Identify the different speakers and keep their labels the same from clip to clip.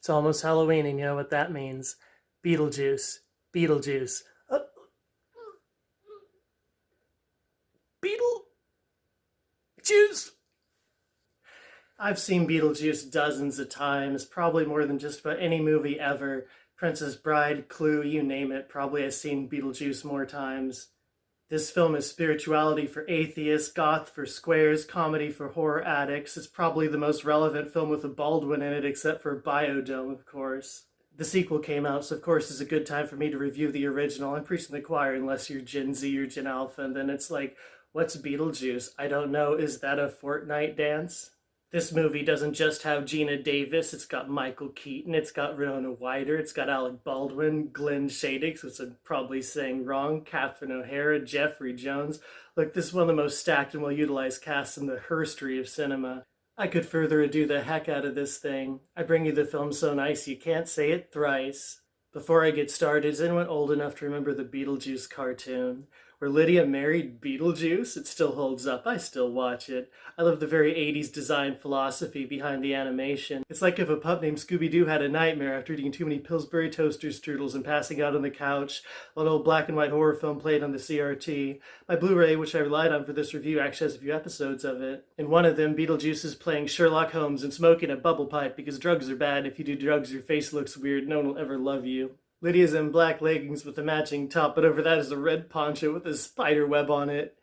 Speaker 1: It's almost Halloween, and you know what that means. Beetlejuice. Beetlejuice. Beetlejuice! I've seen Beetlejuice dozens of times, probably more than just about any movie ever. Princess Bride, Clue, you name it. Probably I've seen Beetlejuice more times. This film is spirituality for atheists, goth for squares, comedy for horror addicts. It's probably the most relevant film with a Baldwin in it, except for Biodome, of course. The sequel came out, so of course it's a good time for me to review the original. I'm preaching to the choir unless you're Gen Z or Gen Alpha, and then it's like, what's Beetlejuice? I don't know. Is that a Fortnite dance? This movie doesn't just have Gina Davis, it's got Michael Keaton, it's got Winona Ryder, it's got Alec Baldwin, Glenn Shadix, which I'm probably saying wrong, Catherine O'Hara, Jeffrey Jones. Look, this is one of the most stacked and well-utilized casts in the history of cinema. I could further ado the heck out of this thing. I bring you the film so nice you can't say it thrice. Before I get started, is anyone old enough to remember the Beetlejuice cartoon? Where Lydia married Beetlejuice? It still holds up. I still watch it. I love the very 80s design philosophy behind the animation. It's like if a pup named Scooby-Doo had a nightmare after eating too many Pillsbury toaster strudels and passing out on the couch while an old black and white horror film played on the CRT. My Blu-ray, which I relied on for this review, actually has a few episodes of it. In one of them, Beetlejuice is playing Sherlock Holmes and smoking a bubble pipe because drugs are bad. If you do drugs, your face looks weird. No one will ever love you. Lydia's in black leggings with a matching top, but over that is a red poncho with a spider web on it.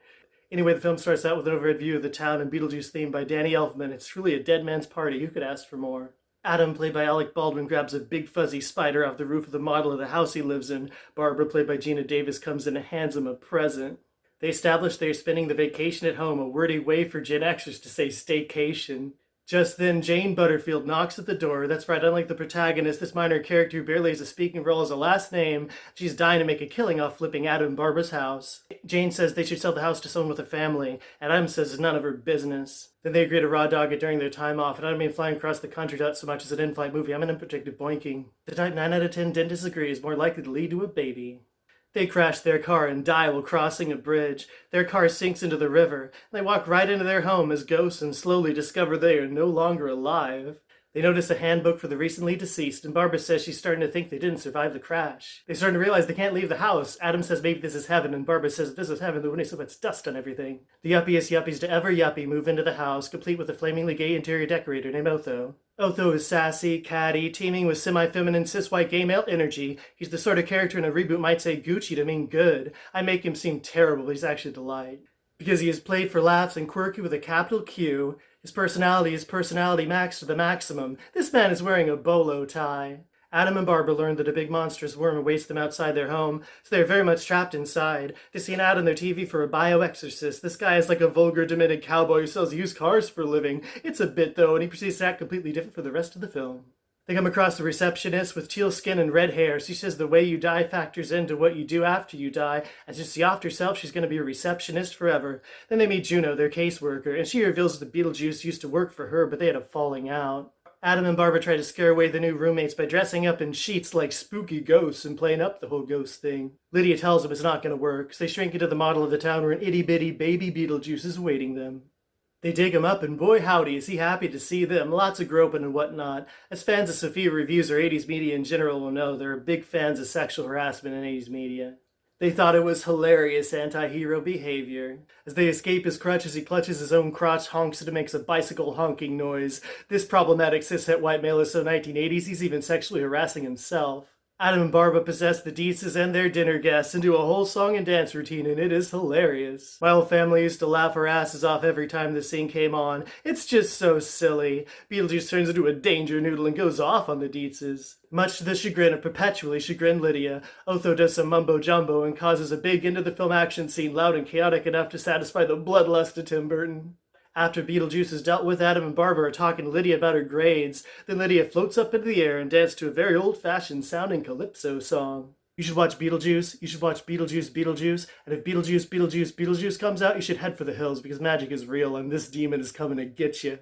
Speaker 1: Anyway, the film starts out with an overhead view of the town and Beetlejuice theme by Danny Elfman. It's truly a dead man's party. Who could ask for more? Adam, played by Alec Baldwin, grabs a big fuzzy spider off the roof of the model of the house he lives in. Barbara, played by Gina Davis, comes in and hands him a present. They establish they are spending the vacation at home, a wordy way for Gen Xers to say staycation. Just then, Jane Butterfield knocks at the door. That's right, unlike the protagonist, this minor character who barely has a speaking role as a last name, she's dying to make a killing off flipping Adam and Barbara's house. Jane says they should sell the house to someone with a family, and Adam says it's none of her business. Then they agree to raw dog it during their time off, and I don't mean flying across the country not so much as an in-flight movie. I'm an unpredictable boinking. The type 9 out of 10 dentists agree is more likely to lead to a baby. They crash their car and die while crossing a bridge. Their car sinks into the river. They walk right into their home as ghosts and slowly discover they are no longer alive. They notice a handbook for the recently deceased, and Barbara says she's starting to think they didn't survive the crash. They start to realize they can't leave the house. Adam says maybe this is heaven, and Barbara says if this is heaven, then wouldn't it so much dust on everything? The yuppiest yuppies to ever yuppie move into the house, complete with a flamingly gay interior decorator named Otho. Otho is sassy, catty, teeming with semi-feminine cis-white gay male energy. He's the sort of character in a reboot might say Gucci to mean good. I make him seem terrible, but he's actually a delight. Because he is played for laughs and quirky with a capital Q. His personality is personality maxed to the maximum. This man is wearing a bolo tie. Adam and Barbara learn that a big monstrous worm awaits them outside their home, so they are very much trapped inside. They see an ad on their TV for a bioexorcist. This guy is like a vulgar, demented cowboy who sells used cars for a living. It's a bit, though, and he proceeds to act completely different for the rest of the film. They come across a receptionist with teal skin and red hair. She says the way you die factors into what you do after you die, and since she offed herself, she's going to be a receptionist forever. Then they meet Juno, their caseworker, and she reveals that Beetlejuice used to work for her, but they had a falling out. Adam and Barbara try to scare away the new roommates by dressing up in sheets like spooky ghosts and playing up the whole ghost thing. Lydia tells them it's not going to work, so they shrink into the model of the town where an itty-bitty baby Beetlejuice is awaiting them. They dig him up, and boy howdy, is he happy to see them. Lots of groping and whatnot. As fans of Sophia reviews or 80s media in general will know, there are big fans of sexual harassment in 80s media. They thought it was hilarious anti-hero behavior. As they escape his crutches, he clutches his own crotch, honks and it makes a bicycle honking noise. This problematic cishet white male is so 1980s, he's even sexually harassing himself. Adam and Barbara possess the Deeses and their dinner guests and do a whole song and dance routine, and it is hilarious. My whole family used to laugh our asses off every time this scene came on. It's just so silly. Beetlejuice turns into a danger noodle and goes off on the Deeses. Much to the chagrin of perpetually chagrined Lydia, Otho does some mumbo-jumbo and causes a big end-of-the-film action scene loud and chaotic enough to satisfy the bloodlust of Tim Burton. After Beetlejuice is dealt with, Adam and Barbara are talking to Lydia about her grades. Then Lydia floats up into the air and dances to a very old-fashioned sounding calypso song. You should watch Beetlejuice, you should watch Beetlejuice, Beetlejuice, and if Beetlejuice, Beetlejuice, Beetlejuice comes out, you should head for the hills because magic is real and this demon is coming to get you.